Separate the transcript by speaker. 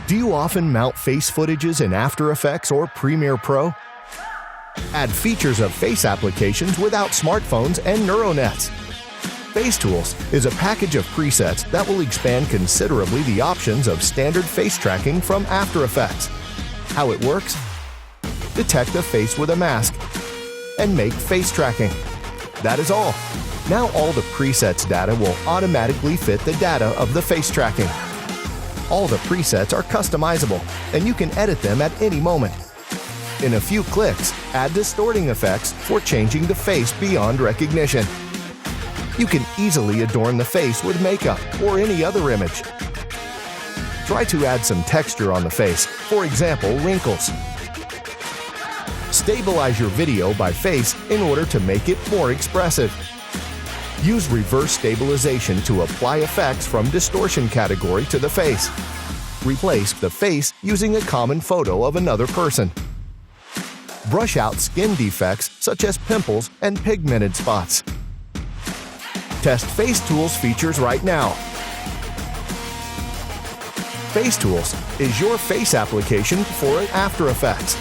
Speaker 1: Do you often mount face footages in After Effects or Premiere Pro? Add features of face applications without smartphones and neuronets. Face Tools is a package of presets that will expand considerably the options of standard face tracking from After Effects. How it works? Detect a face with a mask and make face tracking. That is all. Now all the presets data will automatically fit the data of the face tracking. All the presets are customizable, and you can edit them at any moment. In a few clicks, add distorting effects for changing the face beyond recognition. You can easily adorn the face with makeup or any other image. Try to add some texture on the face, for example, wrinkles. Stabilize your video by face in order to make it more expressive. Use reverse stabilization to apply effects from distortion category to the face. Replace the face using a common photo of another person. Brush out skin defects such as pimples and pigmented spots. Test Face Tools features right now. Face Tools is your face application for After Effects.